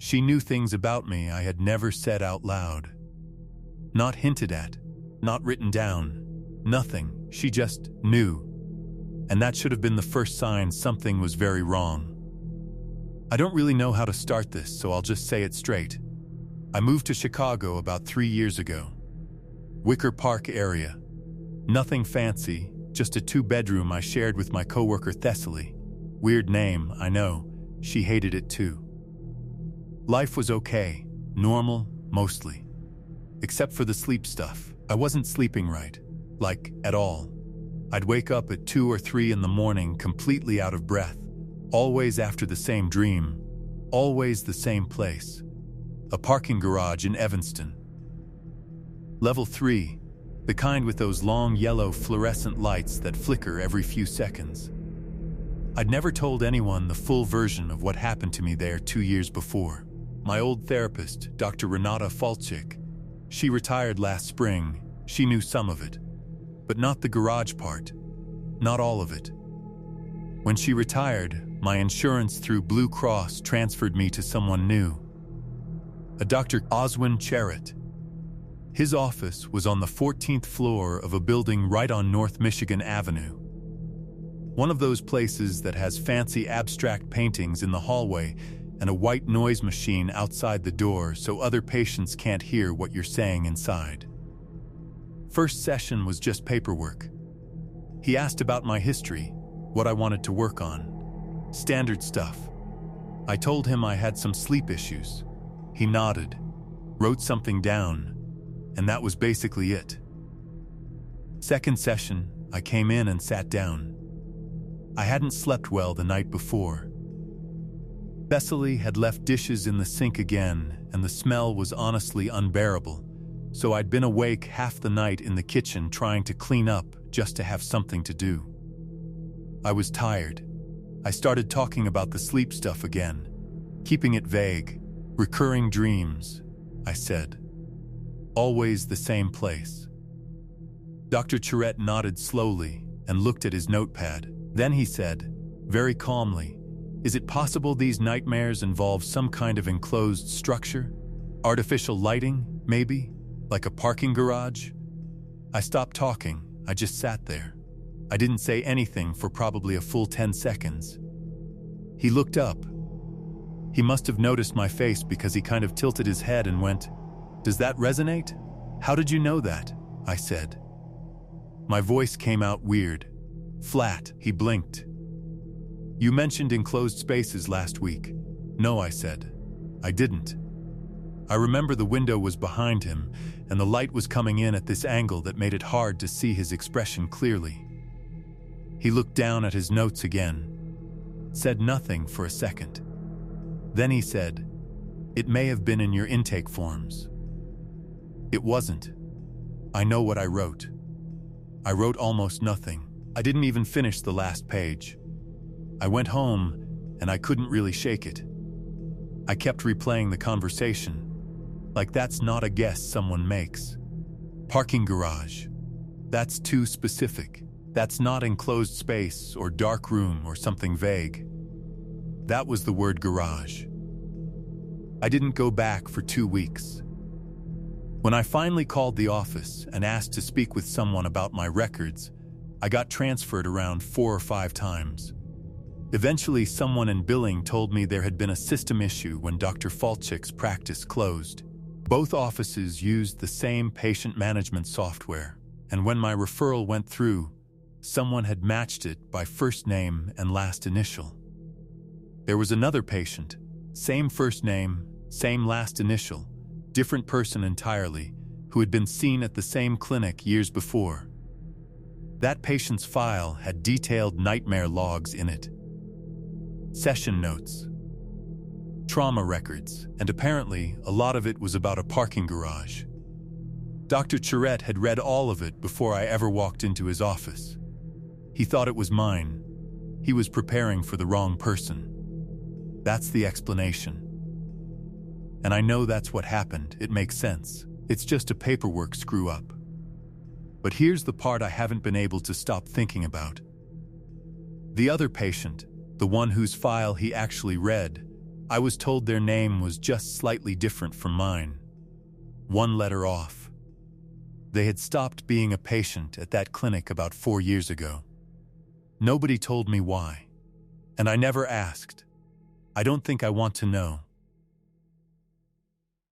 She knew things about me I had never said out loud. Not hinted at, not written down, nothing. She just knew. And that should have been the first sign something was very wrong. I don't really know how to start this, so I'll just say it straight. I moved to Chicago about 3 years ago. Wicker Park area. Nothing fancy, just a 2-bedroom I shared with my coworker Thessaly. Weird name, I know. She hated it too. Life was okay, normal, mostly. Except for the sleep stuff. I wasn't sleeping right, like, at all. I'd wake up at 2 or 3 in the morning completely out of breath, always after the same dream, always the same place. A parking garage in Evanston. Level 3, the kind with those long yellow fluorescent lights that flicker every few seconds. I'd never told anyone the full version of what happened to me there 2 years before. My old therapist, Dr. Renata Falchik, she retired last spring. She knew some of it, but not the garage part, not all of it. When she retired, my insurance through Blue Cross transferred me to someone new, a Dr. Oswin Cherrett. His office was on the 14th floor of a building right on North Michigan Avenue. One of those places that has fancy abstract paintings in the hallway and a white noise machine outside the door so other patients can't hear what you're saying inside. First session was just paperwork. He asked about my history, what I wanted to work on. Standard stuff. I told him I had some sleep issues. He nodded, wrote something down, and that was basically it. Second session, I came in and sat down. I hadn't slept well the night before. Thessaly had left dishes in the sink again, and the smell was honestly unbearable, so I'd been awake half the night in the kitchen trying to clean up just to have something to do. I was tired. I started talking about the sleep stuff again, keeping it vague. Recurring dreams, I said. Always the same place. Dr. Cherrett nodded slowly and looked at his notepad. Then he said, very calmly, is it possible these nightmares involve some kind of enclosed structure? Artificial lighting, maybe? Like a parking garage? I stopped talking. I just sat there. I didn't say anything for probably a full 10 seconds. He looked up. He must have noticed my face because he kind of tilted his head and went, "Does that resonate? How did you know that?" I said. My voice came out weird, flat. He blinked. "You mentioned enclosed spaces last week." "No," I said. "I didn't." I remember the window was behind him, and the light was coming in at this angle that made it hard to see his expression clearly. He looked down at his notes again, said nothing for a second. Then he said, "It may have been in your intake forms." It wasn't. I know what I wrote. I wrote almost nothing. I didn't even finish the last page. I went home, and I couldn't really shake it. I kept replaying the conversation, like that's not a guess someone makes. Parking garage. That's too specific. That's not enclosed space or dark room or something vague. That was the word garage. I didn't go back for 2 weeks. When I finally called the office and asked to speak with someone about my records, I got transferred around 4 or 5 times. Eventually, someone in billing told me there had been a system issue when Dr. Falchik's practice closed. Both offices used the same patient management software, and when my referral went through, someone had matched it by first name and last initial. There was another patient, same first name, same last initial, different person entirely, who had been seen at the same clinic years before. That patient's file had detailed nightmare logs in it. Session notes, trauma records, and apparently a lot of it was about a parking garage. Dr. Cherrett had read all of it before I ever walked into his office. He thought it was mine. He was preparing for the wrong person. That's the explanation. And I know that's what happened. It makes sense. It's just a paperwork screw-up. But here's the part I haven't been able to stop thinking about. The other patient, the one whose file he actually read, I was told their name was just slightly different from mine, one letter off. They had stopped being a patient at that clinic about 4 years ago. Nobody told me why, and I never asked. I don't think I want to know.